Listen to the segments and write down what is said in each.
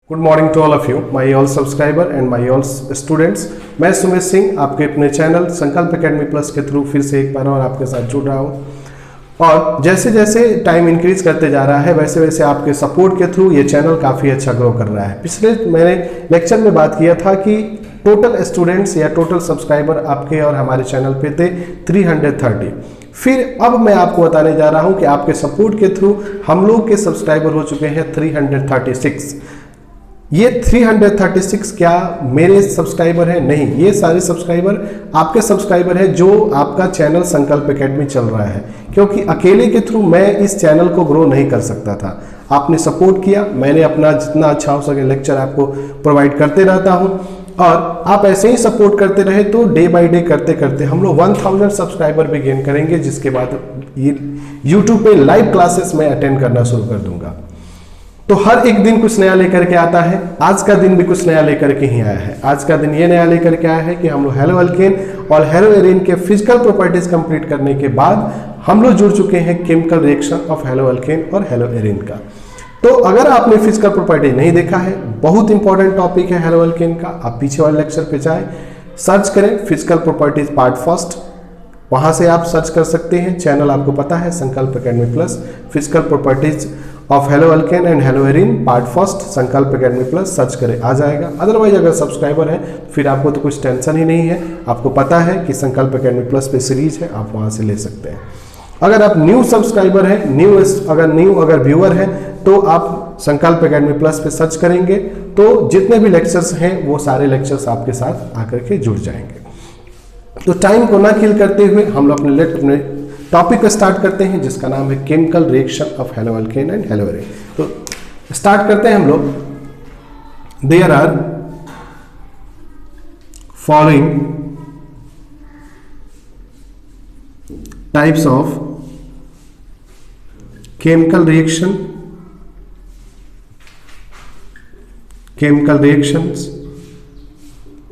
Good morning to all of you, my all subscriber and my all students. मैं सुमित सिंह आपके अपने channel संकल्प academy plus के through फिर से एक बार और आपके साथ जुड़ रहा हूँ। और जैसे जैसे टाइम इंक्रीज करते जा रहा है वैसे वैसे आपके सपोर्ट के थ्रू ये चैनल काफ़ी अच्छा ग्रो कर रहा है। पिछले मैंने लेक्चर में बात किया था कि टोटल स्टूडेंट्स या टोटल सब्सक्राइबर आपके और हमारे चैनल पे थे 330। फिर अब मैं आपको बताने जा रहा हूं कि आपके सपोर्ट के थ्रू हम लोग के सब्सक्राइबर हो चुके हैं 336। ये 336 क्या मेरे सब्सक्राइबर हैं? नहीं, ये सारे सब्सक्राइबर आपके सब्सक्राइबर हैं जो आपका चैनल संकल्प एकेडमी चल रहा है, क्योंकि अकेले के थ्रू मैं इस चैनल को ग्रो नहीं कर सकता था। आपने सपोर्ट किया, मैंने अपना जितना अच्छा हो सके लेक्चर आपको प्रोवाइड करते रहता हूं और आप ऐसे ही सपोर्ट करते रहे तो डे बाय डे करते करते हम लोग 1000 सब्सक्राइबर भी गेन करेंगे, जिसके बाद ये यूट्यूब पे लाइव क्लासेस में अटेंड करना शुरू कर दूंगा। तो हर एक दिन कुछ नया लेकर के आता है। आज का दिन भी कुछ नया लेकर के ही आया है। आज का दिन ये नया लेकर के आया है कि हम लोग हेलो अल्केन और हेलो एरीन के फिजिकल प्रॉपर्टीज कंप्लीट करने के बाद हम लोग जुड़ चुके हैं chemical reaction of hello alkane और हेलो एरीन का। तो अगर आपने फिजिकल प्रॉपर्टी नहीं देखा है, बहुत इंपॉर्टेंट टॉपिक है हेलो अल्केन का, आप पीछे वाले लेक्चर पे जाएं, सर्च करें फिजिकल प्रॉपर्टीज पार्ट फर्स्ट, वहां से आप सर्च कर सकते हैं। चैनल आपको पता है संकल्प academy plus, physical properties of haloalkane and hello arene part first संकल्प एकेडमी प्लस सर्च करें, आ जाएगा। अदरवाइज अगर सब्सक्राइबर है फिर आपको तो कुछ टेंशन ही नहीं है, आपको पता है कि संकल्प एकेडमी प्लस पे सीरीज है, आप वहां से ले सकते हैं। अगर आप न्यू सब्सक्राइबर हैं, अगर व्यूअर हैं, तो आप संकल्प एकेडमी प्लस पे सर्च करेंगे तो जितने भी लेक्चर्स हैं वो सारे लेक्चर्स आपके साथ आकर के जुड़ जाएंगे। तो टाइम को ना किल करते हुए हम लोग अपने टॉपिक को स्टार्ट करते हैं, जिसका नाम है chemical reaction of haloalkane and haloarene. तो स्टार्ट करते हैं हम लोग। There are following types of chemical reactions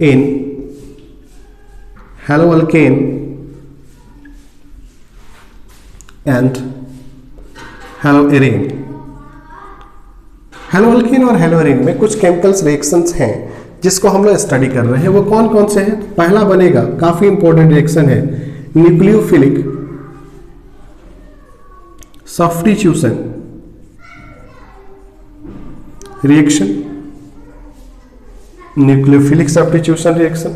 in haloalkane and haloarine। Haloalkane और हेलोअरीन में कुछ केमिकल्स रिएक्शंस हैं जिसको हम लोग स्टडी कर रहे हैं। वो कौन कौन से हैं? पहला बनेगा, काफी इंपॉर्टेंट रिएक्शन है, nucleophilic substitution reaction. Nucleophilic substitution reaction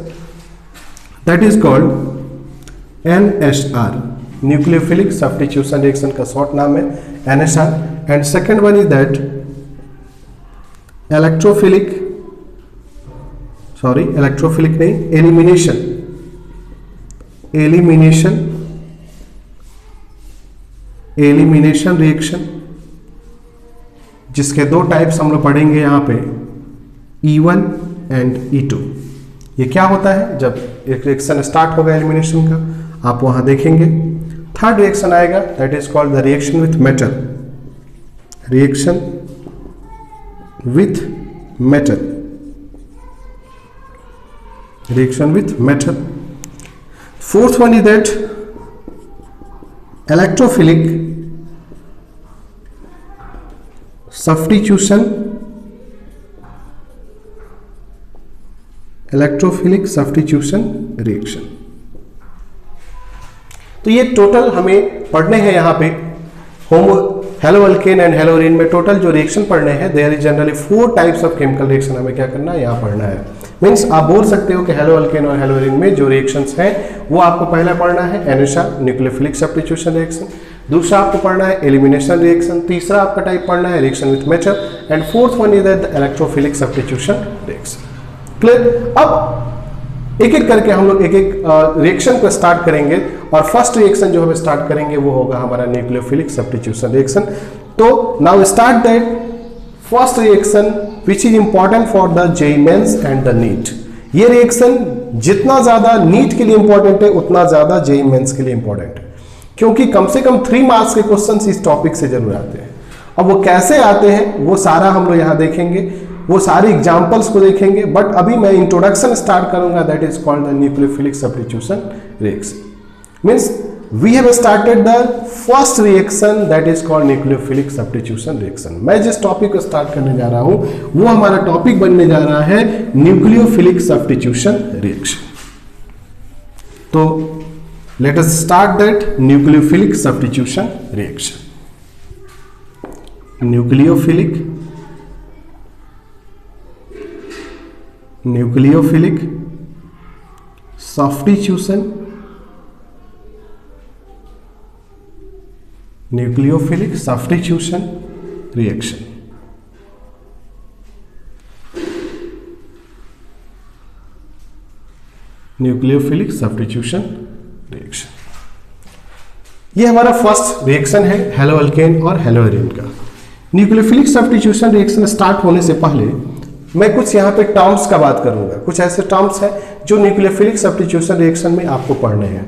that is called NSR। Nucleophilic substitution reaction का शॉर्ट नाम है NSR। And second one is that electrophilic नहीं, एलिमिनेशन रिएक्शन, जिसके दो टाइप्स हम लोग पढ़ेंगे यहाँ पे, E1 एंड E2। ये क्या होता है? जब एक रिएक्शन स्टार्ट होगा एलिमिनेशन का, आप वहां देखेंगे। थर्ड रिएक्शन आएगा, that is called the reaction with metal. Fourth one is that electrophilic substitution reaction. तो ये टोटल हमें पढ़ने हैं यहाँ पे haloalkane and haloarene में टोटल जो रिएक्शन पढ़ने हैं, there is generally 4 types of chemical reaction हमें क्या करना है, यहाँ पढ़ना है। मीन्स आप बोल सकते हो कि हेलो अल्केन और हेलो एरीन में जो रिएक्शंस हैं वो आपको पहला पढ़ना है NSR न्यूक्लियोफिलिक सब्स्टिट्यूशन रिएक्शन, दूसरा आपको पढ़ना है एलिमिनेशन रिएक्शन, तीसरा आपका टाइप पढ़ना है reaction with metal, and fourth one is the electrophilic substitution reaction. Clear? अब एक एक करके हम लोग एक एक रिएक्शन को स्टार्ट करेंगे और फर्स्ट रिएक्शन जो हमें स्टार्ट करेंगे वो होगा हमारा न्यूक्लियोफिलिक सब्स्टिट्यूशन रिएक्शन। तो now start that first reaction which is important for the JEE mains and the NEET. ये रिएक्शन जितना ज्यादा नीट के लिए इंपॉर्टेंट है उतना ज्यादा JEE मेंस के लिए इंपॉर्टेंट है, क्योंकि कम से कम 3 मार्क्स के क्वेश्चन इस टॉपिक से जरूर आते हैं। अब वो कैसे आते हैं वो सारा हम लोग यहाँ देखेंगे, वो सारे एग्जाम्पल्स को देखेंगे। बट अभी मैं इंट्रोडक्शन स्टार्ट करूंगा, that is called the nucleophilic substitution reaction. Means we have started the first reaction that is called nucleophilic substitution reaction. मैं जिस टॉपिक को स्टार्ट करने जा रहा हूं वो हमारा टॉपिक बनने जा रहा है न्यूक्लियोफिलिक सब्स्टिट्यूशन रिएक्शन। तो let us start that nucleophilic substitution reaction. Nucleophilic substitution reaction. Nucleophilic substitution reaction, ये हमारा फर्स्ट रिएक्शन है हेलो अल्केन और हेलो एरीन का। न्यूक्लियोफिलिक सब्स्टिट्यूशन रिएक्शन स्टार्ट होने से पहले मैं कुछ यहाँ पे टर्म्स का बात करूंगा। कुछ ऐसे टर्म्स हैं जो न्यूक्लियोफिलिक सब्स्टिट्यूशन रिएक्शन में आपको पढ़ने हैं।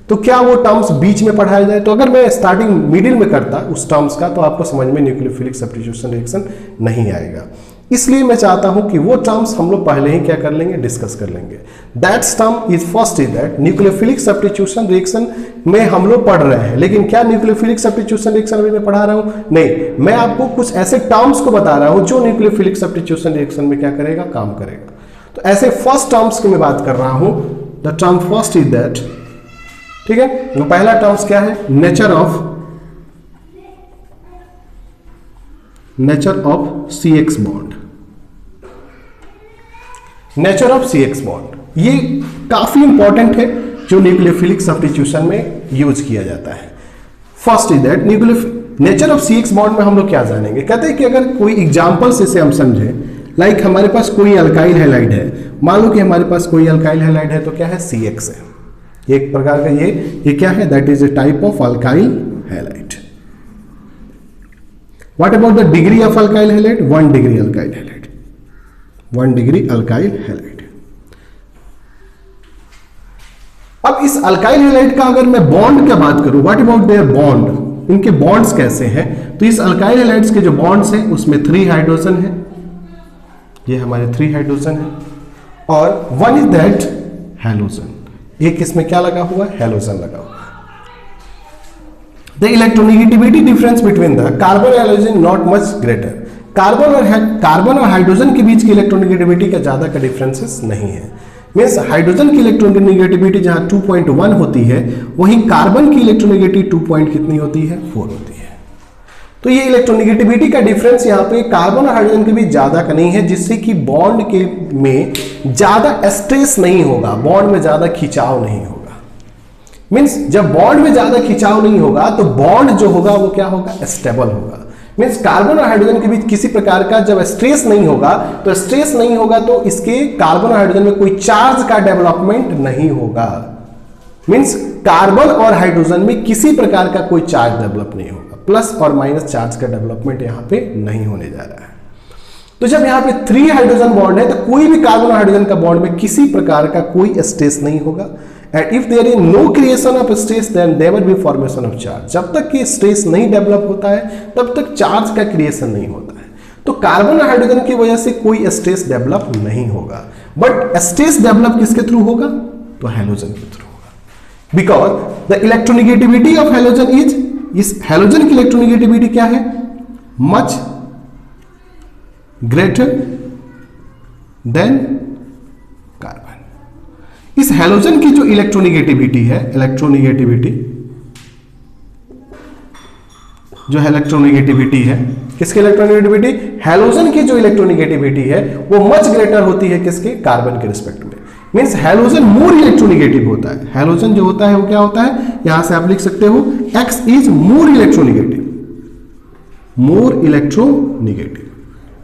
तो क्या वो टर्म्स बीच में पढ़ाया जाए? तो अगर मैं स्टार्टिंग मिडिल में करता उस टर्म्स का तो आपको समझ में न्यूक्लियोफिलिक सब्स्टिट्यूशन रिएक्शन नहीं आएगा। इसलिए मैं चाहता हूं कि वो टर्म्स हम लोग पहले ही क्या कर लेंगे, डिस्कस कर लेंगे। That's term is first is that nucleophilic substitution reaction में हम लोग पढ़ रहे हैं, लेकिन क्या न्यूक्लियोफिलिक सब्स्टिट्यूशन रिएक्शन अभी मैं पढ़ा रहा हूं? नहीं, मैं आपको कुछ ऐसे टर्म्स को बता रहा हूं जो न्यूक्लियोफिलिक सब्स्टिट्यूशन रिएक्शन में क्या करेगा, काम करेगा। तो ऐसे फर्स्ट टर्म्स की मैं बात कर रहा हूं। The term first is that, ठीक है, वो पहला टर्म्स क्या है, nature of CX bond. Nature of CX bond ये काफी इंपॉर्टेंट है जो न्यूक्लियोफिलिक सब्स्टिट्यूशन में यूज किया जाता है। First is that nature of CX bond में हम लोग क्या जानेंगे, कहते हैं कि अगर कोई एग्जांपल से इसे हम समझे, लाइक हमारे पास कोई अल्काइल हैलाइड है, मान लो कि हमारे पास कोई अल्काइल हैलाइड है तो क्या है, CX है, एक प्रकार का ये क्या है, that is a type of alkyl halide. What about the degree of alkyl halide? 1 degree alkyl halide, 1 degree alkyl halide. अब इस अल्काइल हैलाइड का अगर मैं बॉन्ड का बात करूं, व्हाट अबाउट देयर बॉन्ड, इनके बॉन्ड्स कैसे हैं? तो इस अल्काइल हैलाइड्स के जो बॉन्ड्स हैं उसमें 3 हाइड्रोजन है, ये हमारे 3 हाइड्रोजन है, और 1 इज दैट हैलोजन, एक इसमें क्या लगा हुआ है, हैलोजन लगा हुआ है। The electronegativity difference between the carbon and hydrogen not much greater. Carbon और हाइड्रोजन के बीच की इलेक्ट्रोनेगेटिविटी का ज्यादा का डिफरेंसेस नहीं है। मींस हाइड्रोजन की इलेक्ट्रोनेगेटिविटी जहां 2.1 होती है, वहीं कार्बन की इलेक्ट्रोनेगेटिविटी 2 कितनी होती है, 4 होती है। तो ये इलेक्ट्रोनेगेटिविटी का डिफरेंस यहाँ पे कार्बन और हाइड्रोजन के बीच ज्यादा का नहीं है, जिससे कि बॉन्ड के में ज्यादा स्ट्रेस नहीं होगा, बॉन्ड में ज्यादा खिंचाव नहीं होगा। मींस जब बॉन्ड में ज्यादा खिंचाव नहीं होगा तो बॉन्ड जो होगा वो क्या होगा, स्टेबल होगा। मींस कार्बन और हाइड्रोजन के बीच किसी प्रकार का जब स्ट्रेस नहीं होगा तो इसके कार्बन और हाइड्रोजन में कोई चार्ज का डेवलपमेंट नहीं होगा। मींस कार्बन और हाइड्रोजन में किसी प्रकार का कोई चार्ज डेवलप नहीं होगा, प्लस और माइनस चार्ज का डेवलपमेंट यहां पे नहीं होने जा रहा है। तो जब यहां पे 3 हाइड्रोजन बॉन्ड है तो कोई भी कार्बन और हाइड्रोजन का बॉन्ड में किसी प्रकार का कोई स्ट्रेस नहीं होगा। And if there is no creation of stress then there will be formation of charge. जब तक कि स्ट्रेस नहीं डेवलप होता है तब तक चार्ज का क्रिएशन नहीं होता है। तो कार्बन और हाइड्रोजन की वजह से कोई स्ट्रेस डेवलप नहीं होगा, बट स्ट्रेस डेवलप किसके थ्रू होगा, तो हैलोजन के थ्रू होगा। Because the electronegativity of halogen is, इस हैलोजन की इलेक्ट्रोनेगेटिविटी क्या है, मच ग्रेटर देन कार्बन। इस हैलोजन की जो इलेक्ट्रोनेगेटिविटी है, इलेक्ट्रोनेगेटिविटी है, किसकी इलेक्ट्रोनेगेटिविटी, हैलोजन की जो इलेक्ट्रोनेगेटिविटी है वो मच ग्रेटर होती है किसके, कार्बन के रिस्पेक्ट में। मींस हैलोजन मोर इलेक्ट्रोनेगेटिव होता है। हैलोजन जो होता है वो क्या होता है, यहां से आप लिख सकते हो X is more electronegative.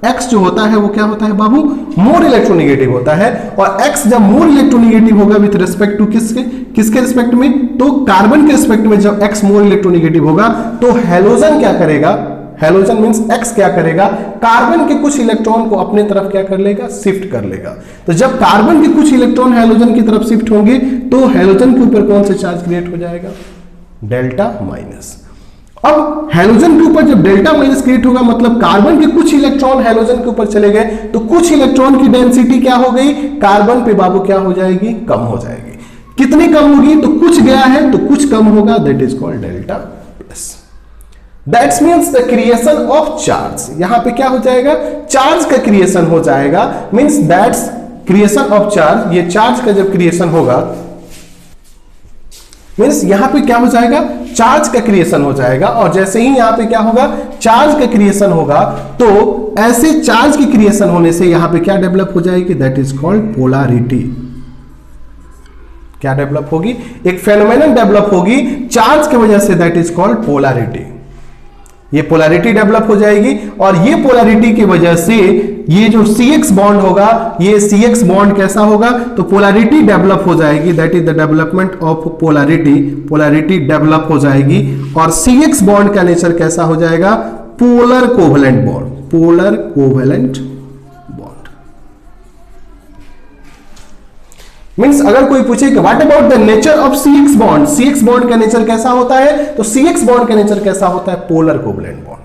X जो होता है वो क्या होता है बाबू, मोर इलेक्ट्रोनेगेटिव होता है। और X जब मोर इलेक्ट्रोनेगेटिव होगा विथ रिस्पेक्ट टू किसके रिस्पेक्ट में, तो कार्बन के रिस्पेक्ट में जब X मोर इलेक्ट्रोनेगेटिव होगा तो हैलोजन क्या करेगा, हैलोजन मींस X क्या करेगा, कार्बन के कुछ इलेक्ट्रॉन को अपने तरफ क्या कर लेगा, शिफ्ट कर लेगा। तो जब कार्बन के कुछ इलेक्ट्रॉन हैलोजन की तरफ शिफ्ट होंगे तो हैलोजन के ऊपर कौन सा चार्ज क्रिएट हो जाएगा, डेल्टा माइनस। अब हैलोजन के ऊपर जब डेल्टा माइनस क्रिएट होगा मतलब कार्बन के कुछ इलेक्ट्रॉन हैलोजन के ऊपर चले गए तो कुछ इलेक्ट्रॉन की डेंसिटी क्या हो गई, कार्बन पे बाबू क्या हो जाएगी, कम हो जाएगी। कितनी कम होगी? तो कुछ गया है तो कुछ कम होगा, that is called delta plus. That's means the creation of charge. यहां पे क्या हो जाएगा? चार्ज का क्रिएशन हो जाएगा, means that's creation of charge. ये चार्ज का जब क्रिएशन होगा मीन्स यहां पे क्या हो जाएगा? चार्ज का क्रिएशन हो जाएगा। और जैसे ही यहां पे क्या होगा? चार्ज का क्रिएशन होगा, तो ऐसे चार्ज की क्रिएशन होने से यहां पे क्या डेवलप हो जाएगी? That is called polarity. क्या डेवलप होगी? एक फेनोमेनन डेवलप होगी चार्ज की वजह से, दैट इज कॉल्ड पोलैरिटी। ये पोलैरिटी डेवलप हो जाएगी और ये पोलैरिटी की वजह से ये जो CX बॉन्ड होगा, ये CX बॉन्ड कैसा होगा? तो पोलैरिटी डेवलप हो जाएगी, that is the development of polarity. Polarity develop हो जाएगी और CX बॉन्ड का नेचर कैसा हो जाएगा? Polar covalent bond. Polar covalent bond means अगर कोई पूछे कि what about the nature of CX bond, CX bond का नेचर कैसा होता है? तो CX बॉन्ड का नेचर कैसा होता है? Polar covalent bond.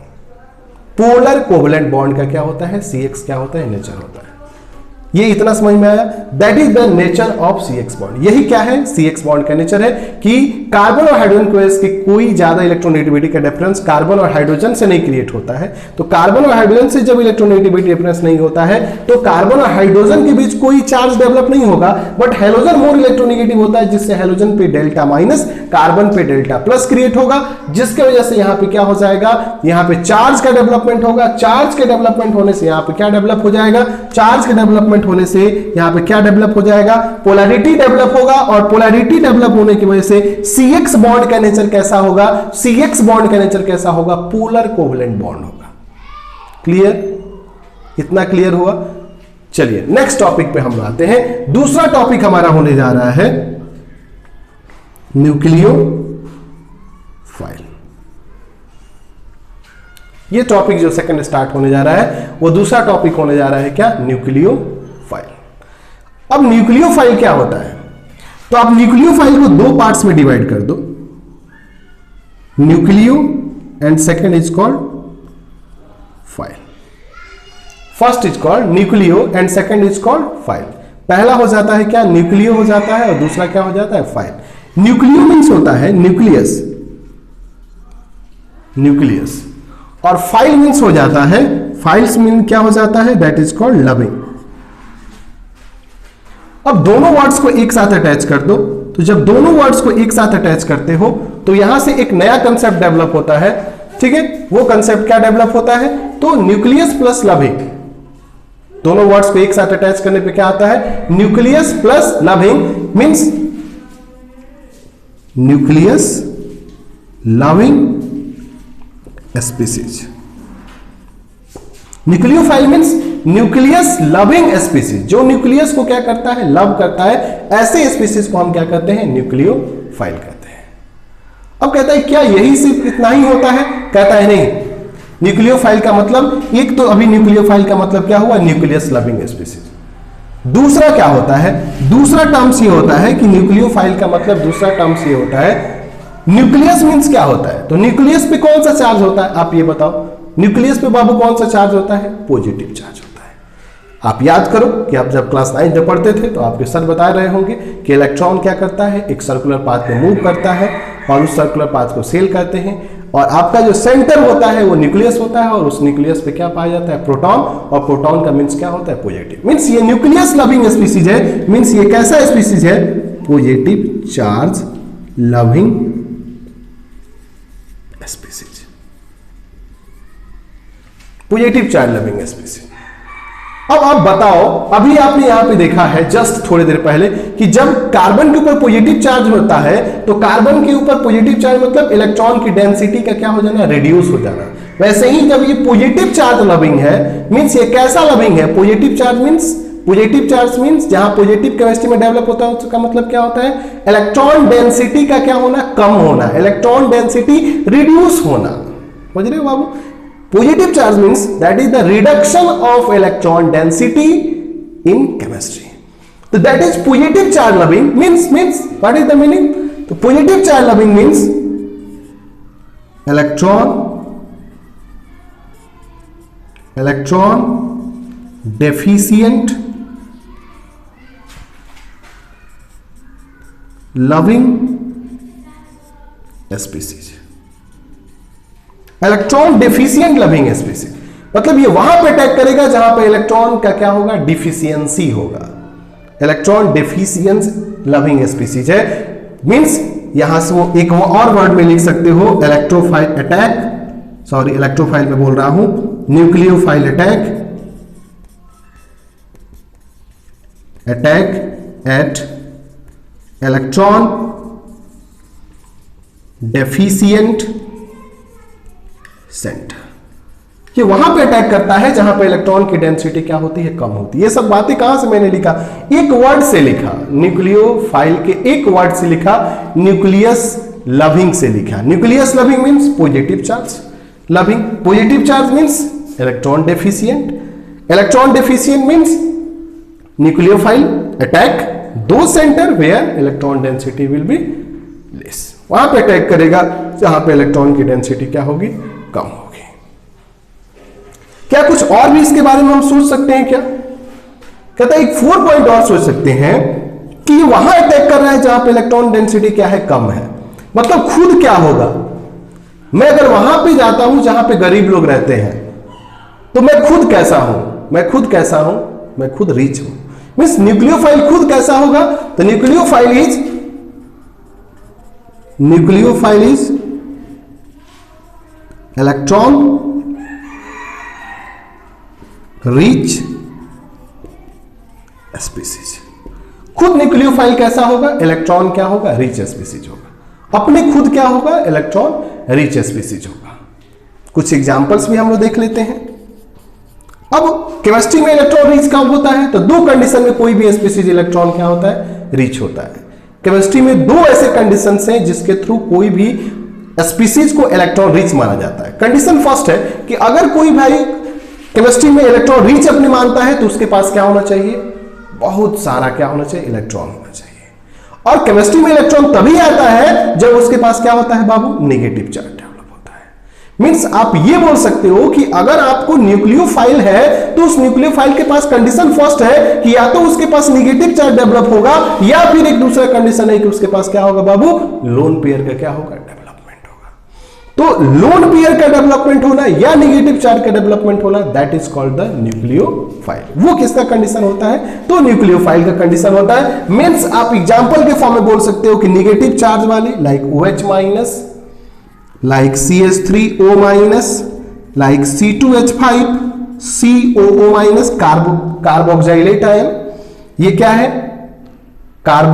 Polar covalent bond का क्या होता है? CX क्या होता है? नेचर होता है। ये इतना समझ में आया? That is the nature of CX bond. यही क्या है? CX बॉन्ड का नेचर है कि कार्बन और हाइड्रोजन को की कोई ज्यादा इलेक्ट्रोनेगेटिविटी का डिफरेंस कार्बन और हाइड्रोजन से नहीं क्रिएट होता है। तो कार्बन और हाइड्रोजन से जब इलेक्ट्रोनेगेटिविटी डिफरेंस नहीं होता है तो कार्बन और हाइड्रोजन के बीच कोई चार्ज डेवलप नहीं होगा, बट हेलोजन मोर इलेक्ट्रोनेगेटिव होता है, जिससे हेलोजन पे डेल्टा माइनस, कार्बन पे डेल्टा प्लस क्रिएट होगा, जिसकी वजह से यहां पे क्या हो जाएगा? यहां पे चार्ज का डेवलपमेंट होगा। चार्ज के डेवलपमेंट होने से यहां पे क्या डेवलप हो जाएगा? चार्ज के डेवलपमेंट होने से यहां पे क्या डेवलप हो जाएगा? पोलैरिटी डेवलप होगा और पोलैरिटी डेवलप होने की वजह से CX बॉन्ड का नेचर कैसा होगा? CX बॉन्ड का नेचर कैसा होगा? पोलर कोवेलेंट बॉन्ड होगा। क्लियर? इतना क्लियर हुआ? चलिए नेक्स्ट टॉपिक पे हम आते हैं। दूसरा टॉपिक हमारा होने जा रहा है न्यूक्लियोफाइल। ये टॉपिक जो सेकंड स्टार्ट होने जा रहा है वो दूसरा टॉपिक होने जा रहा है क्या? न्यूक्लियोफाइल। अब न्यूक्लियोफाइल क्या होता है? तो आप न्यूक्लियोफाइल को दो पार्ट्स में डिवाइड कर दो, nucleo and second is called file. First is called nucleo and second is called file. पहला हो जाता है क्या? न्यूक्लियो हो जाता है और दूसरा क्या हो जाता है? फाइल। न्यूक्लियो मीन्स होता है न्यूक्लियस, न्यूक्लियस, और फाइल मीन्स हो जाता है, फाइल्स मीन क्या हो जाता है? That is called loving. अब दोनों वर्ड्स को एक साथ अटैच कर दो, तो जब दोनों वर्ड्स को एक साथ अटैच करते हो तो यहां से एक नया कंसेप्ट डेवलप होता है। ठीक है, वो कंसेप्ट क्या डेवलप होता है? तो न्यूक्लियस प्लस लविंग। दोनों वर्ड्स को एक साथ अटैच करने पे क्या आता है? Nucleus plus loving means nucleus loving species. Nucleophile means nucleus loving species. जो न्यूक्लियस को क्या करता है? लव करता है। ऐसे स्पीसीज को हम क्या कहते हैं? न्यूक्लियोफाइल कहते हैं। अब कहता है क्या यही सिर्फ इतना ही होता है? कहता है नहीं। न्यूक्लियोफाइल का मतलब, एक तो अभी न्यूक्लियोफाइल का मतलब क्या हुआ? Nucleus loving species. दूसरा क्या होता है? दूसरा टर्म्स ये होता है कि न्यूक्लियोफाइल का मतलब दूसरा टर्म्स ये होता है, न्यूक्लियस मीन्स क्या होता है? तो न्यूक्लियस पे कौन सा चार्ज होता है? आप ये बताओ। न्यूक्लियस पे बाबू कौन सा चार्ज होता है? पॉजिटिव चार्ज होता है। आप याद करो कि आप जब क्लास 9 में पढ़ते थे तो आपके सर बता रहे होंगे कि इलेक्ट्रॉन क्या करता है? एक सर्कुलर पाथ में मूव करता है और उस सर्कुलर पाथ को सेल करते हैं, और आपका जो सेंटर होता है वो न्यूक्लियस होता है, और उस न्यूक्लियस पे क्या पाया जाता है? प्रोटॉन, और प्रोटॉन का मीन्स क्या होता है? पॉजिटिव। मीन्स ये न्यूक्लियस लविंग स्पीसीज है। मीन्स ये कैसा स्पीसीज है? Positive charge loving species. Positive charge loving species. अब आप बताओ, अभी आपने यहां पे देखा है जस्ट थोड़ी देर पहले कि जब कार्बन के ऊपर पॉजिटिव चार्ज होता है तो कार्बन के ऊपर पॉजिटिव चार्ज मतलब इलेक्ट्रॉन की डेंसिटी का क्या हो जाना? रिड्यूस हो जाना। वैसे ही जब ये पॉजिटिव चार्ज लविंग है, मींस ये कैसा लविंग है? पॉजिटिव चार्ज मींस जहां पॉजिटिव केमिस्ट्री में डेवलप होता है उसका मतलब क्या होता है? इलेक्ट्रॉन डेंसिटी का क्या होना? कम होना। इलेक्ट्रॉन डेंसिटी रिड्यूस होना। समझ रहे हो बाबू? Positive charge means that is the reduction of electron density in chemistry. So that is positive charge loving means what is the meaning? So positive charge loving means electron deficient loving species, electron deficient loving species, मतलब ये वहां पे attack करेगा जहां पे electron का क्या होगा, डिफिशियंसी होगा। इलेक्ट्रॉन डेफिशिएंस लविंग स्पीसीज है, मींस यहां से वो एक और वर्ड में लिख सकते हो, इलेक्ट्रोफाइल अटैक, सॉरी इलेक्ट्रोफाइल में बोल रहा हूं, nucleophile attack, attack at electron deficient centre. ये वहां पे अटैक करता है जहां पे इलेक्ट्रॉन की डेंसिटी क्या होती है, कम होती है। ये सब बातें कहां से मैंने लिखा, एक वर्ड से लिखा, न्यूक्लियोफाइल के एक वर्ड से लिखा, न्यूक्लियस लविंग से लिखा। Nucleus loving means positive charge loving, positive charge means electron deficient, electron deficient means nucleophile attack to centre where electron density will be less, वहां पे अटैक करेगा जहां पे इलेक्ट्रॉन की डेंसिटी क्या होगी, कम होगी। क्या कुछ और भी इसके बारे में हम सोच सकते हैं क्या, कहता है एक 4 पॉइंट और सोच सकते हैं कि ये वहां अटैक कर रहा है जहां पे इलेक्ट्रॉन डेंसिटी क्या है, कम है। मतलब खुद क्या होगा, मैं अगर वहां पे जाता हूं जहां पे गरीब लोग रहते हैं तो मैं खुद कैसा हूं, मैं खुद कैसा हूं, मैं खुद रिच हूं। मींस न्यूक्लियोफाइल खुद कैसा होगा, तो nucleophile is electron rich species. खुद न्यूक्लियोफाइल कैसा होगा, इलेक्ट्रॉन क्या होगा, रिच स्पीसीज होगा। अपने खुद क्या होगा, इलेक्ट्रॉन रिच स्पीसीज होगा। कुछ एग्जांपल्स भी हम लोग देख लेते हैं। अब केमिस्ट्री में इलेक्ट्रॉन रिच कब होता है, तो दो कंडीशन में कोई भी स्पीसीज इलेक्ट्रॉन क्या होता है, रिच होता है। केमिस्ट्री में दो ऐसे कंडीशंस हैं जिसके थ्रू कोई भी स्पीसीज को इलेक्ट्रॉन रिच माना जाता है। कंडीशन फर्स्ट है कि अगर कोई भाई केमिस्ट्री में इलेक्ट्रॉन रिच अपने मानता है तो उसके पास क्या होना चाहिए, बहुत सारा क्या होना चाहिए, इलेक्ट्रॉन होना चाहिए। और केमिस्ट्री में इलेक्ट्रॉन तभी आता है जब उसके पास क्या होता है बाबू, नेगेटिव चार्ज डेवलप होता है। मींस आप ये बोल सकते हो कि अगर आपको न्यूक्लियोफाइल है तो उस न्यूक्लियोफाइल के पास कंडीशन फर्स्ट है कि या तो उसके पास नेगेटिव चार्ज डेवलप होगा या फिर एक दूसरा कंडीशन है कि उसके पास क्या होगा बाबू, लोन पेयर का क्या होगा, डेवलपमेंट होगा। तो लोन पेयर का डेवलपमेंट होना या नेगेटिव चार्ज का डेवलपमेंट होना, that is called the nucleophile. वो किसका कंडीशन होता है, तो न्यूक्लियोफाइल का कंडीशन होता है। मींस आप एग्जांपल के फॉर्म में बोल सकते हो कि नेगेटिव चार्ज वाली like OH minus, like CH3O minus, like C2H5, COO minus, carboxylate ion, ये क्या है,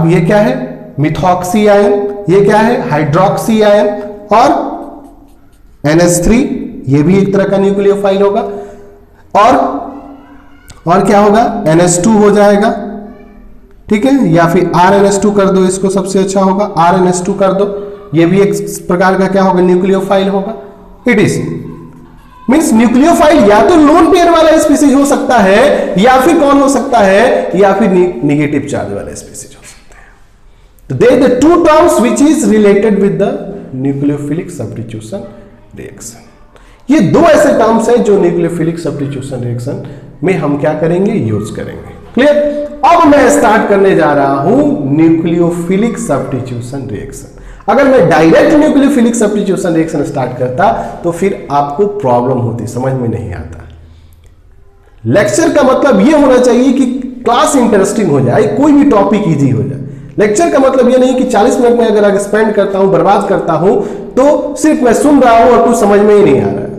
ये क्या है, मिथॉक्सी आयन, ये क्या है, हाइड्रोक्सी आयन, और NH3 ये भी एक तरह का न्यूक्लियोफाइल होगा। और क्या होगा, NH2 हो जाएगा, ठीक है, या फिर RNH2 कर दो, इसको सबसे अच्छा होगा, RNH2 कर दो, ये भी एक प्रकार का क्या होगा, न्यूक्लियोफाइल होगा। इट इज मींस न्यूक्लियोफाइल या तो लोन पेयर वाला स्पीसीज हो सकता है या फिर कौन हो सकता है, या फिर नेगेटिव चार्ज वाला स्पीसीज हो सकता है। तो they the two terms which is related with the nucleophilic substitution reaction. ये दो ऐसे टर्म्स हैं जो न्यूक्लियोफिलिक सब्स्टिट्यूशन रिएक्शन में हम क्या करेंगे, यूज करेंगे। क्लियर। अब मैं स्टार्ट करने जा रहा हूं न्यूक्लियोफिलिक सब्स्टिट्यूशन रिएक्शन। अगर मैं direct nucleophilic substitution reaction start करता तो फिर आपको प्रॉब्लम होती, समझ में नहीं आता। लेक्चर का मतलब यह होना चाहिए कि क्लास इंटरेस्टिंग हो जाए, कोई भी टॉपिक इजी हो जाए। लेक्चर का मतलब यह नहीं कि 40 मिनट में अगर स्पेंड करता हूं, बर्बाद करता हूं, तो सिर्फ मैं सुन रहा हूं और कुछ समझ में ही नहीं आ रहा है।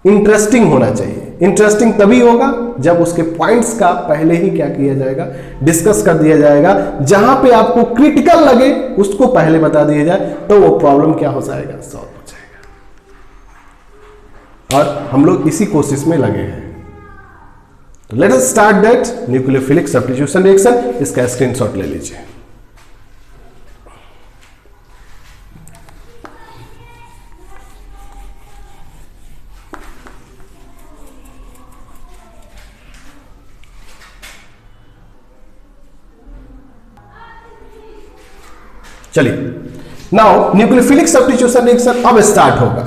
इंटरेस्टिंग होना चाहिए। इंटरेस्टिंग तभी होगा जब उसके पॉइंट्स का पहले ही क्या किया जाएगा, डिस्कस कर दिया जाएगा। जहां पे आपको क्रिटिकल लगे उसको पहले बता दिया जाए तो वो प्रॉब्लम क्या हो जाएगा, सॉल्व हो जाएगा। और हम लोग इसी कोशिश में लगे हैं। तो let us start that nucleophilic substitution reaction. इसका स्क्रीनशॉट ले लीजिए। चलिए, नाउ न्यूक्लियोफिलिक सब्स्टिट्यूशन रिएक्शन अब स्टार्ट होगा।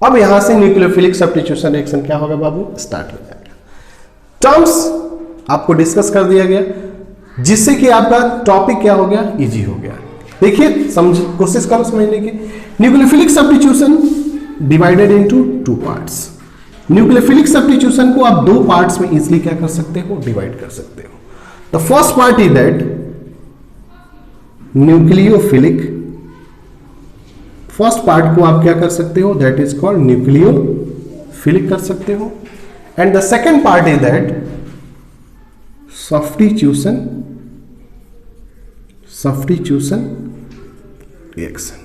अब यहां से न्यूक्लियोफिलिक सब्स्टिट्यूशन रिएक्शन क्या होगा बाबू, स्टार्ट हो जाएगा। टर्म्स आपको डिस्कस कर दिया गया। जिससे कि आपका टॉपिक क्या हो गया, इजी हो गया। देखिए समझ, कोशिश करो समझने की। Nucleophilic substitution divided into two parts. Nucleophilic substitution को आप दो पार्ट्स में इजीली क्या कर सकते हो, डिवाइड कर सकते हो। The first part is that nucleophilic, first part को आप क्या कर सकते हो, दैट इज कॉल्ड न्यूक्लियोफिलिक कर सकते हो। And the second part is that substitution reaction,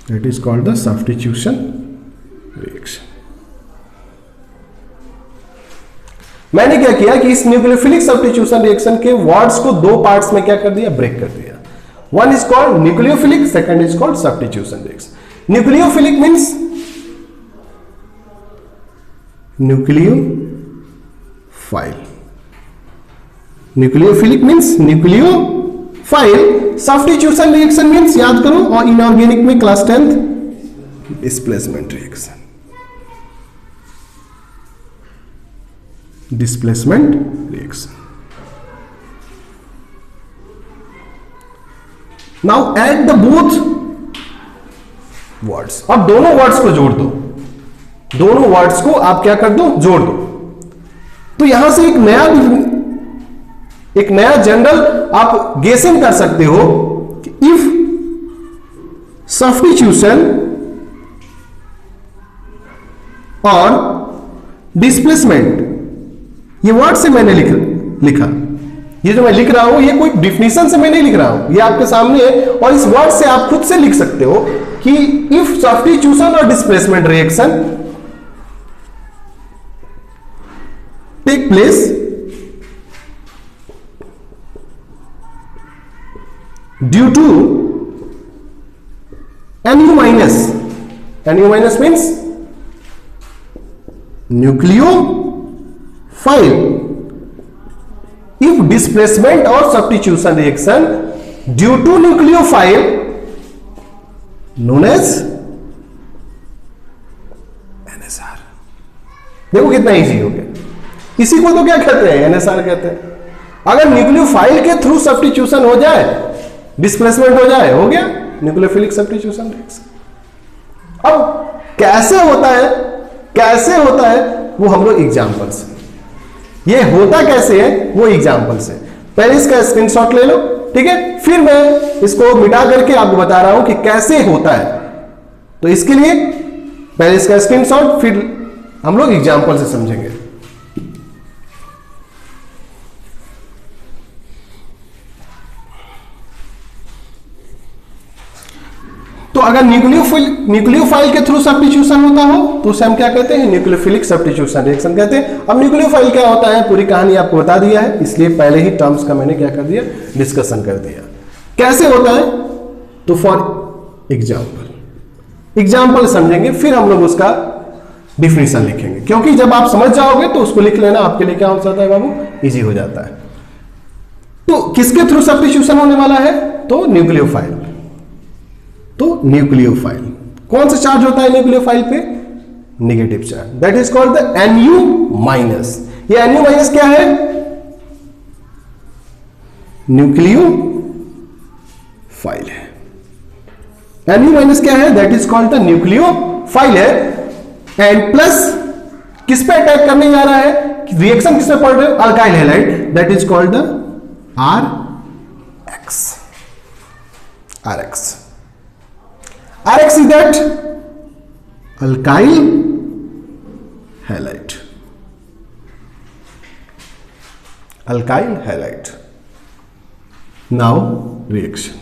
that is called the substitution reaction। मैंने क्या किया कि इस न्यूक्लियोफिलिक सब्स्टिट्यूशन रिएक्शन के वर्ड्स को दो पार्ट्स में क्या कर दिया, ब्रेक कर दिया। One is called nucleophilic, second is called substitution reaction. Nucleophilic means nucleophile, nucleophilic means nucleophile. Substitution reaction means, याद करो, और इनऑर्गेनिक में class 10th displacement reaction, displacement reaction. Now add the both words. अब दोनों words को जोड़ दो, दोनों वर्ड्स को आप क्या कर दो, जोड़ दो। तो यहां से एक नया जनरल आप गेसिंग कर सकते हो कि इफ सब्स्टिट्यूशन और डिस्प्लेसमेंट, ये वर्ड से मैंने लिखा, ये जो मैं लिख रहा हूं ये कोई डिफिनेशन से मैं नहीं लिख रहा हूं, ये आपके सामने है। और इस वर्ड से आप खुद से लिख सकते हो कि इफ सब्स्टिट्यूशन और displacement reaction take place due to NU minus, NU minus means nucleophile, if displacement or substitution reaction due to nucleophile known as NSR। देखो कितना इजी हो गया। इसी को तो क्या कहते हैं, NSR कहते हैं। अगर न्यूक्लियोफाइल के थ्रू सब्स्टिट्यूशन हो जाए, डिस्प्लेसमेंट हो जाए, हो गया न्यूक्लियोफिलिक सब्स्टिट्यूशन रिएक्शन। अब कैसे होता है, कैसे होता है वो हम लोग एग्जांपल से, ये होता कैसे है वो एग्जांपल से। पहले इसका स्क्रीनशॉट ले लो, ठीक है, फिर मैं इसको मिटा करके आपको बता रहा हूं कि कैसे होता है। तो इसके लिए पहले इसका स्क्रीनशॉट, फिर हम लोग एग्जांपल से समझेंगे। तो अगर न्यूक्लियोफाइल के थ्रू सब्स्टिट्यूशन होता हो तो उसे हम क्या कहते हैं, न्यूक्लियोफिलिक सब्स्टिट्यूशन रिएक्शन कहते हैं। अब न्यूक्लियोफाइल क्या होता है पूरी कहानी आपको बता दिया है, इसलिए पहले ही टर्म्स का मैंने क्या कर दिया, डिस्कशन कर दिया। कैसे होता है, तो फॉर एग्जाम्पल समझेंगे, फिर हम लोग उसका डिफिनेशन लिखेंगे, क्योंकि जब आप समझ जाओगे तो उसको लिख लेना आपके लिए क्या हो जाता है बाबू, इजी हो जाता है। तो किसके थ्रू सब्स्टिट्यूशन होने वाला है, तो न्यूक्लियोफाइल। तो न्यूक्लियोफाइल कौन सा चार्ज होता है न्यूक्लियोफाइल पे, negative charge, that is called the NU minus. ये NU माइनस क्या है, न्यूक्लियोफाइल है। NU माइनस क्या है, that is called the nucleophile है। एंड प्लस किस पे अटैक करने जा रहा है, रिएक्शन किस पे पड़ रहे हो, alkyl halide, that is called the RX। RX is that alkyl halide, alkyl halide। Now reaction,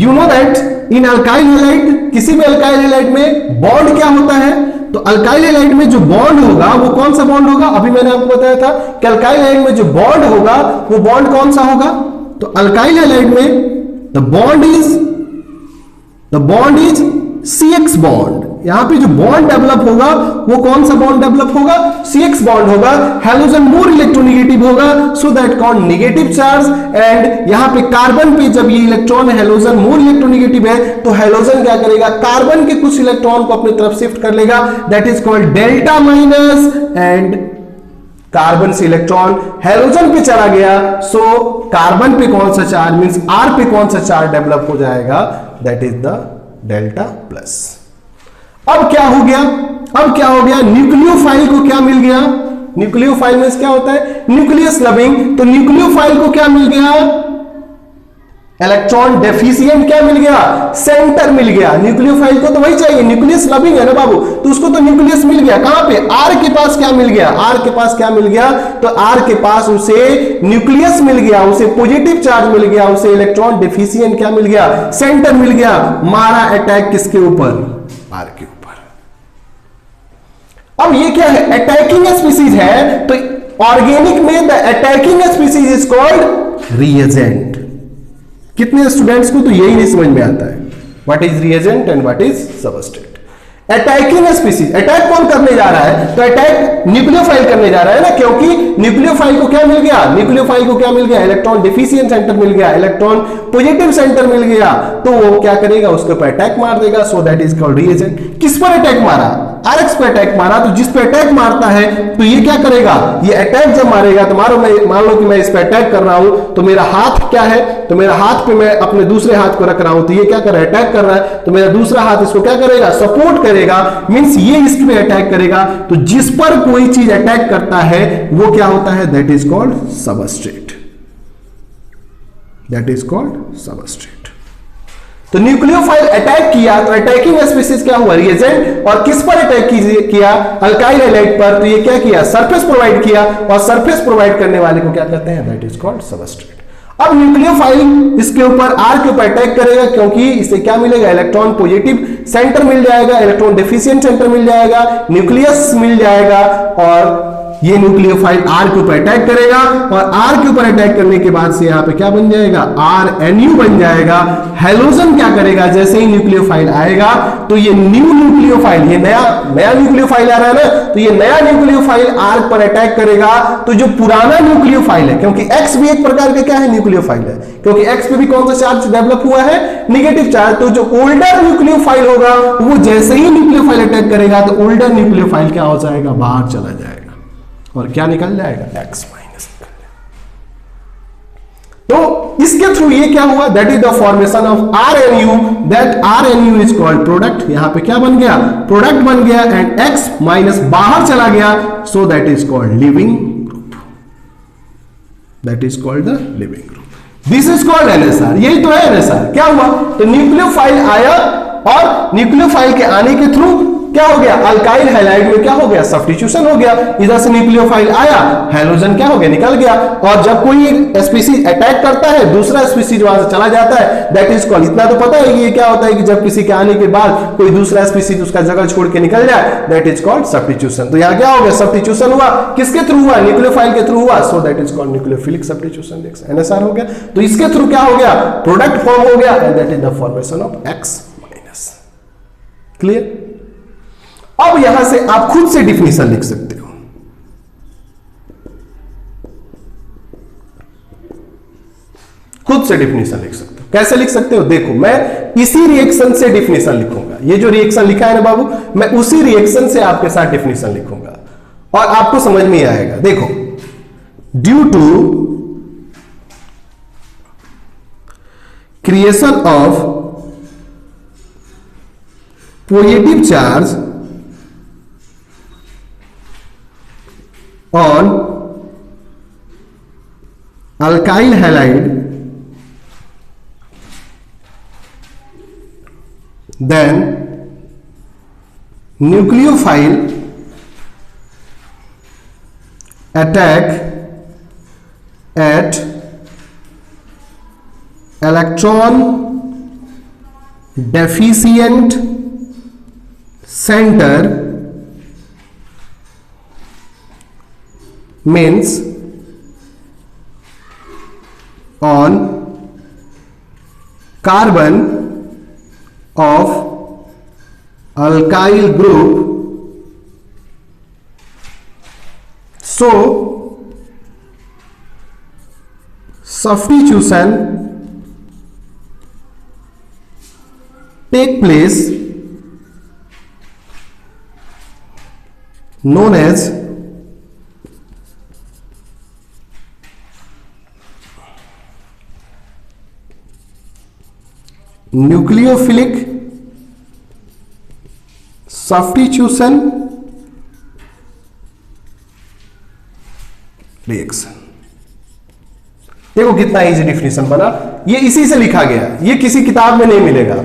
you know that in alkyl halide, किसी भी alkyl halide में बॉन्ड क्या होता है, तो alkyl halide में जो बॉन्ड होगा वो कौन सा बॉन्ड होगा, अभी मैंने आपको बताया था कि alkyl halide में जो बॉन्ड होगा वो बॉन्ड कौन सा होगा, तो alkyl halide में the bond is CX bond. यहां पे जो बॉन्ड डेवलप होगा वो कौन सा बॉन्ड डेवलप होगा, CX बॉन्ड होगा। हैलोजन मोर इलेक्ट्रोनेगेटिव होगा, so that called negative charge. And यहां पे कार्बन पे जब ये इलेक्ट्रॉन हैलोजन मोर इलेक्ट्रोनेगेटिव है तो हैलोजन क्या करेगा, कार्बन के कुछ इलेक्ट्रॉन को अपनी तरफ शिफ्ट कर लेगा, that is called delta minus. And carbon से इलेक्ट्रॉन हेलोजन पे चला गया, सो कार्बन पे कौन सा चार्ज मींस R पे कौन सा चार्ज डेवलप हो जाएगा, that is the delta plus. अब क्या हो गया, न्यूक्लियोफाइल को क्या मिल गया, न्यूक्लियोफाइल में क्या होता है, न्यूक्लियस लविंग, तो न्यूक्लियोफाइल को क्या मिल गया, इलेक्ट्रॉन डेफिशिएंट क्या मिल गया, सेंटर मिल गया। न्यूक्लियोफाइल को तो वही चाहिए, न्यूक्लियस लविंग है ना बाबू, तो उसको तो न्यूक्लियस मिल गया, कहां पे, आर के पास क्या मिल गया, आर के पास क्या मिल गया, तो आर के पास उसे न्यूक्लियस मिल गया, उसे पॉजिटिव चार्ज मिल गया, उसे इलेक्ट्रॉन डेफिशिएंट क्या मिल गया, सेंटर मिल गया। मारा अटैक किसके ऊपर, आर के ऊपर। अब ये क्या है, अटैकिंग स्पीसीज है, तो ऑर्गेनिक में the attacking species is called reagent. कितने स्टूडेंट्स को तो यही नहीं समझ में आता है, what is reagent and what is substrate. Attacking species, attack कौन करने जा रहा है, तो अटैक न्यूक्लियोफाइल करने जा रहा है ना, क्योंकि न्यूक्लियोफाइल को क्या मिल गया, न्यूक्लियोफाइल को क्या मिल गया, इलेक्ट्रॉन डिफिशिएंट सेंटर मिल गया, इलेक्ट्रॉन पॉजिटिव सेंटर मिल गया, तो वो क्या करेगा, उसके ऊपर अटैक मार देगा, so that is called reagent. किस पर अटैक मारा, आरएक्स पे अटैक मारा, तो जिस पे अटैक मारता है तो ये क्या करेगा, ये अटैक जब मारेगा तो मान लो कि मैं इस पे अटैक कर रहा हूं, तो मेरा हाथ क्या है, तो मेरा हाथ पे मैं अपने दूसरे हाथ को रख रहा हूं, तो ये क्या कर रहा है, अटैक कर रहा है, तो मेरा दूसरा हाथ इसको क्या करेगा, सपोर्ट करेगा, मींस ये इस पे अटैक करेगा। तो जिस पर कोई चीज अटैक करता है वो क्या होता है, that is called substrate, that is called substrate. तो न्यूक्लियोफाइल अटैक किया, तो अटैकिंग स्पीसीज क्या हुआ, रिएजेंट, और किस पर अटैक किया, अल्काइल हैलाइड पर, तो ये क्या किया, सरफेस प्रोवाइड किया, और सरफेस प्रोवाइड करने वाले को क्या कहते हैं, दैट इज कॉल्ड सबस्ट्रेट। अब न्यूक्लियोफाइल इसके ऊपर आर के ऊपर अटैक करेगा, क्योंकि इसे क्या मिलेगा, इलेक्ट्रॉन पॉजिटिव सेंटर मिल जाएगा, इलेक्ट्रॉन डेफिशिएंट सेंटर मिल जाएगा, न्यूक्लियस मिल जाएगा, और ये न्यूक्लियोफाइल आर के ऊपर अटैक करेगा, और आर के ऊपर अटैक करने के बाद से यहां पे क्या बन जाएगा, RNU बन जाएगा। हेलोजन क्या करेगा, जैसे ही न्यूक्लियोफाइल आएगा तो ये न्यू न्यूक्लियोफाइल, ये नया न्यूक्लियोफाइल आ रहा है ना, तो ये नया न्यूक्लियोफाइल आर पर अटैक करेगा, तो जो पुराना न्यूक्लियोफाइल है, क्योंकि एक्स भी एक प्रकार का क्या है, न्यूक्लियोफाइल है, क्योंकि एक्स पे भी कौन सा चार्ज डेवलप हुआ है, नेगेटिव चार्ज, तो जो ओल्डर न्यूक्लियोफाइल होगा वो जैसे ही न्यूक्लियोफाइल अटैक करेगा तो ओल्डर न्यूक्लियोफाइल क्या हो जाएगा, बाहर चला जाएगा, और क्या निकल जाएगा, X माइनस निकल जाएगा। तो इसके थ्रू ये क्या हुआ, that is the formation of RNU, that RNU is called product. यहां पे क्या बन गया, प्रोडक्ट बन गया, एंड X माइनस बाहर चला गया, so that is called leaving group, that is called the leaving group, this is called NSR। यही तो है NSR। क्या हुआ, तो न्यूक्लियोफाइल आया, और न्यूक्लियोफाइल के आने के थ्रू क्या हो गया, अल्काइल हैलाइड में क्या हो गया, सब्स्टिट्यूशन हो गया, इधर से न्यूक्लियोफाइल आया, हेलोजन क्या हो गया, निकल गया, और जब कोई स्पीसीज अटैक करता है दूसरा स्पीसीज वहां से चला जाता है, दैट इज कॉल्ड। इतना तो पता है कि ये क्या होता है कि जब किसी के आने के बाद कोई दूसरा स्पीसीज उसका जगह छोड़ के निकल जाए, दैट इज कॉल्ड सब्स्टिट्यूशन। तो यहां क्या हो गया, सब्स्टिट्यूशन हुआ, किसके थ्रू हुआ, न्यूक्लियोफाइल के थ्रू हुआ, so that is called nucleophilic substitution, NSR हो गया। तो इसके थ्रू क्या हो गया, प्रोडक्ट फॉर्म हो गया, and that is the formation of X minus. Clear. अब यहां से आप खुद से डिफिनीशन लिख सकते हो, खुद से डिफिनीशन लिख सकते हो। कैसे लिख सकते हो, देखो मैं इसी रिएक्शन से डिफिनीशन लिखूंगा, ये जो रिएक्शन लिखा है ना बाबू, मैं उसी रिएक्शन से आपके साथ डिफिनीशन लिखूंगा और आपको समझ में आएगा। देखो, due to creation of positive charge on alkyl halide, then nucleophile attack at electron deficient center means on carbon of alkyl group, so substitution take place known as nucleophilic substitution reaction. देखो कितना easy definition बना, ये इसी से लिखा गया, ये किसी किताब में नहीं मिलेगा,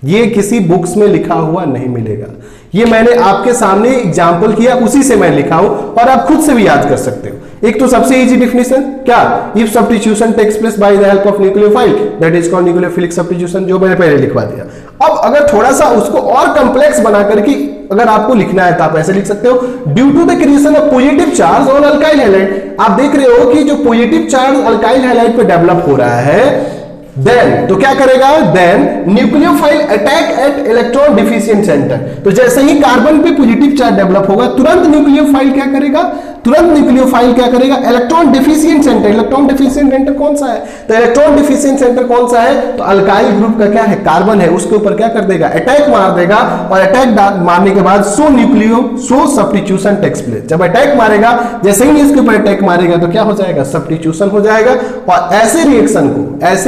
ये किसी बुक्स में लिखा हुआ नहीं मिलेगा, ये मैंने आपके सामने एग्जाम्पल किया, उसी से मैं लिखा हूं और आप खुद से भी याद कर सकते हो। एक तो सबसे इजी डिफिनेशन क्या, if substitution takes place by the help of nucleophile that is called nucleophilic substitution, जो मैंने पहले लिखवा दिया। अब अगर थोड़ा सा उसको और कॉम्प्लेक्स बना करके अगर आपको लिखना है तो आप ऐसे लिख सकते हो, due to the creation of positive charge on alkyl halide. आप देख रहे हो कि जो पॉजिटिव चार्ज अल्काइल हैलाइड पे डेवलप हो रहा है, देन तो क्या करेगा, then nucleophile attack at electron deficient centre. तो जैसे ही कार्बन पे पॉजिटिव चार्ज डेवलप होगा, तुरंत न्यूक्लियोफाइल क्या करेगा, electron deficient centre. Electron deficient centre कौन सा है, तो इलेक्ट्रॉन डिफिशिएंट सेंटर कौन सा है, तो अल्काइल ग्रुप का क्या है, कार्बन है, उसके ऊपर क्या कर देगा, अटैक मार देगा। और अटैक मारने के बाद सो सब्स्टिट्यूशन टेक्स प्लेस। जब अटैक मारेगा, जैसे ही इसके ऊपर अटैक मारेगा तो क्या हो जाएगा, सब्स्टिट्यूशन हो जाएगा। और ऐसे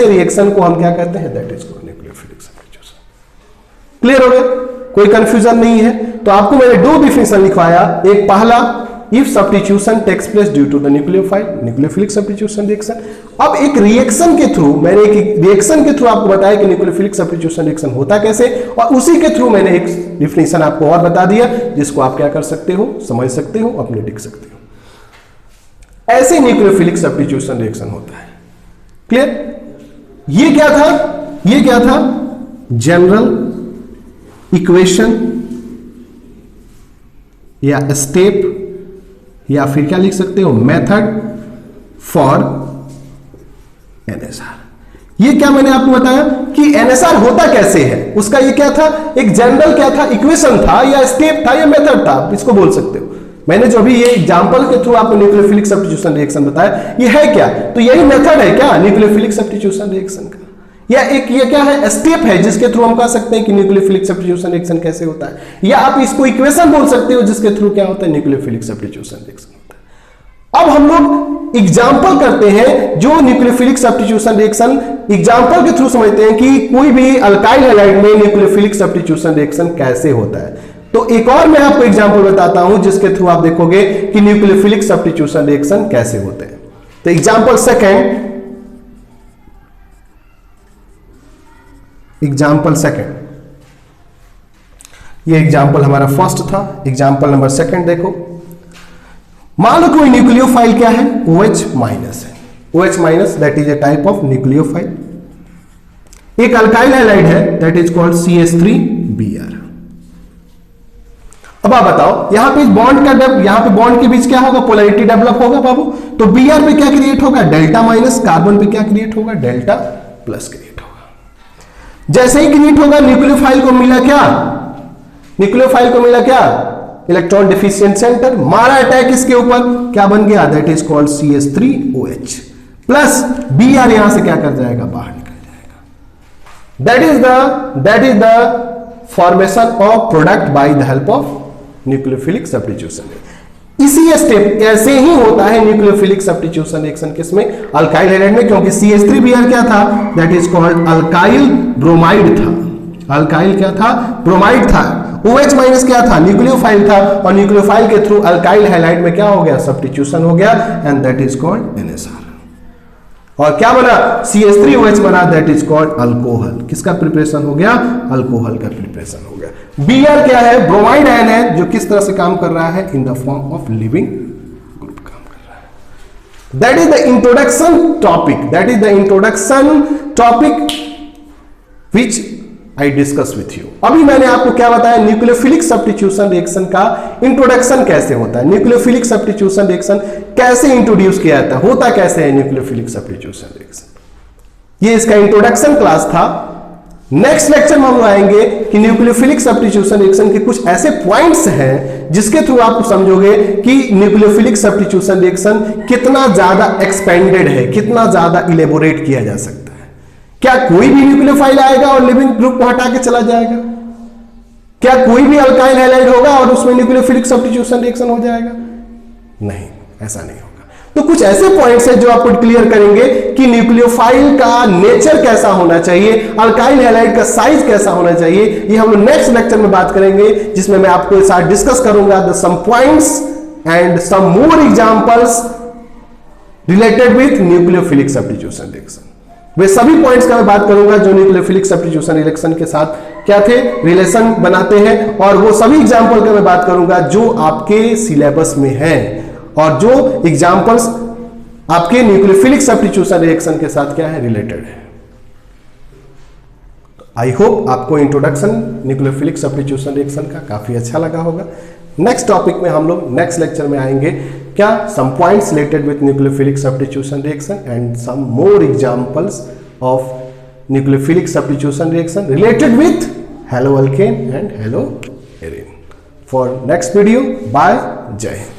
रिएक्शन को हम क्या कहते हैं, that is called nucleophilic substitution. Clear हो गया, कोई कंफ्यूजन नहीं है। तो आपको मैंने दो डिफिनेशन लिखवाया, एक पहला if substitution takes place due to the nucleophilic substitution reaction. अब एक रिएक्शन के थ्रू, मैंने एक रिएक्शन के थ्रू आपको बताया कि न्यूक्लियोफिलिक सब्स्टिट्यूशन रिएक्शन होता कैसे, और उसी के थ्रू मैंने एक डिफिनेशन आपको और बता दिया, जिसको आप क्या कर सकते हो, समझ सकते हो, अपने लिख सकते हो। ऐसे न्यूक्लियोफिलिक सब्स्टिट्यूशन रिएक्शन होता है। क्लियर, ये क्या था, जनरल इक्वेशन या स्टेप या फिर क्या लिख सकते हो, मेथड फॉर एनएसआर। ये क्या मैंने आपको बताया कि एनएसआर होता कैसे है, उसका ये क्या था, एक जनरल क्या था, इक्वेशन था या स्टेप था या मेथड था, इसको बोल सकते हो। मैंने जो भी ये एग्जांपल के थ्रू आपको न्यूक्लियोफिलिक सब्स्टिट्यूशन रिएक्शन बताया, ये है क्या, तो यही मेथड है क्या न्यूक्लियोफिलिक सब्स्टिट्यूशन रिएक्शन का, या एक ये क्या है, स्टेप है जिसके थ्रू हम कह सकते हैं कि न्यूक्लियोफिलिक सब्स्टिट्यूशन रिएक्शन कैसे होता है, या आप इसको इक्वेशन बोल सकते हो जिसके थ्रू क्या होता है, न्यूक्लियोफिलिक सब्स्टिट्यूशन रिएक्शन होता है। अब हम लोग एग्जांपल करते हैं, जो न्यूक्लियोफिलिक सब्स्टिट्यूशन रिएक्शन एग्जांपल के थ्रू समझते हैं कि कोई भी अल्काइल हैलाइड में न्यूक्लियोफिलिक सब्स्टिट्यूशन रिएक्शन कैसे होता है। तो एक और मैं आपको एग्जांपल बताता हूं जिसके थ्रू आप देखोगे कि न्यूक्लियोफिलिक सब्स्टिट्यूशन रिएक्शन कैसे होते हैं। तो एग्जांपल सेकंड, ये एग्जांपल हमारा फर्स्ट था। एग्जांपल नंबर सेकंड देखो, मान लो कोई न्यूक्लियोफाइल क्या है, OH माइनस है। OH minus that is a type of nucleophile. एक अल्काइल हैलाइड है दैट इज कॉल्ड CH3Br। अब आप बताओ, यहां पे बॉन्ड के बीच क्या होगा, पोलैरिटी डेवलप होगा बाबू। तो Br पे क्या क्रिएट होगा, डेल्टा माइनस, कार्बन पे क्या क्रिएट होगा, डेल्टा प्लस क्रिएट होगा। जैसे ही क्रिएट होगा, न्यूक्लियोफाइल को मिला क्या, इलेक्ट्रॉन डिफिशिएंट सेंटर, मारा अटैक इसके ऊपर, क्या बन गया, that is called CH3OH plus Br यहां से क्या कर जाएगा, बाहर निकल जाएगा। That is the formation of product bye the help of nucleophilic substitution. इसी स्टेप ऐसे ही होता है न्यूक्लियोफिलिक सब्स्टिट्यूशन रिएक्शन, किसमें, अल्काइल हैलाइड में, क्योंकि CH3Br क्या था, that is called alkyl bromide था। अल्काइल क्या था, ब्रोमाइड था। OH माइनस क्या था, न्यूक्लियोफाइल था, और न्यूक्लियोफाइल के थ्रू अल्काइल हैलाइड में क्या हो गया, सब्स्टिट्यूशन हो गया, and that is called NSR। और क्या बना, CH3OH बना, दैट इज कॉल्ड अल्कोहल। किसका प्रिपरेशन हो गया, अल्कोहल का प्रिपरेशन हो गया। Br क्या है, ब्रोमाइड आयन है, जो किस तरह से काम कर रहा है, in the form of leaving group काम कर रहा है। That is the introduction topic which I discuss with you. अभी मैंने आपको क्या बताया, न्यूक्लियोफिलिक सब्स्टिट्यूशन रिएक्शन का इंट्रोडक्शन कैसे होता है, न्यूक्लियोफिलिक सब्स्टिट्यूशन रिएक्शन कैसे इंट्रोड्यूस किया जाता है, होता कैसे है न्यूक्लियोफिलिक सब्स्टिट्यूशन रिएक्शन। ये इसका इंट्रोडक्शन क्लास था। नेक्स्ट लेक्चर में हम आएंगे कि न्यूक्लियोफिलिक सब्स्टिट्यूशन रिएक्शन के कुछ ऐसे पॉइंट्स हैं जिसके थ्रू आप समझोगे कि न्यूक्लियोफिलिक सब्स्टिट्यूशन रिएक्शन कितना ज्यादा एक्सपेंडेड है, कितना ज्यादा इलेबोरेट किया जा सकता है। क्या कोई भी न्यूक्लियोफाइल आएगा और लिविंग ग्रुप को हटा के चला जाएगा? क्या कोई भी अल्काइल हैलाइड होगा और उसमें न्यूक्लियोफिलिक सब्स्टिट्यूशन रिएक्शन हो जाएगा? नहीं, ऐसा नहीं होगा। तो कुछ ऐसे पॉइंट्स हैं जो आपको क्लियर करेंगे कि न्यूक्लियोफाइल का नेचर कैसा होना चाहिए, अल्काइल हैलाइड का साइज कैसा होना चाहिए, ये हम लोग नेक्स्ट लेक्चर में बात करेंगे, जिसमें मैं आपको साथ डिस्कस करूंगा the some points and some more examples related with nucleophilic substitution reaction. वे सभी पॉइंट्स का मैं बात करूंगा जो न्यूक्लियोफिलिक सब्स्टिट्यूशन रिएक्शन के साथ क्या थे, रिलेशन बनाते हैं, और वो सभी एग्जांपल का मैं बात करूंगा जो आपके सिलेबस में है और जो एग्जांपल्स आपके न्यूक्लियोफिलिक सब्स्टिट्यूशन रिएक्शन के साथ क्या है, रिलेटेड है। आई होप आपको इंट्रोडक्शन न्यूक्लियोफिलिक सब्स्टिट्यूशन रिएक्शन का काफी अच्छा लगा होगा। नेक्स्ट टॉपिक में हम लोग नेक्स्ट लेक्चर में आएंगे क्या, some points related with nucleophilic substitution reaction and some more examples of nucleophilic substitution reaction related with haloalkane and haloarene. For next video, bye, जय हिंद।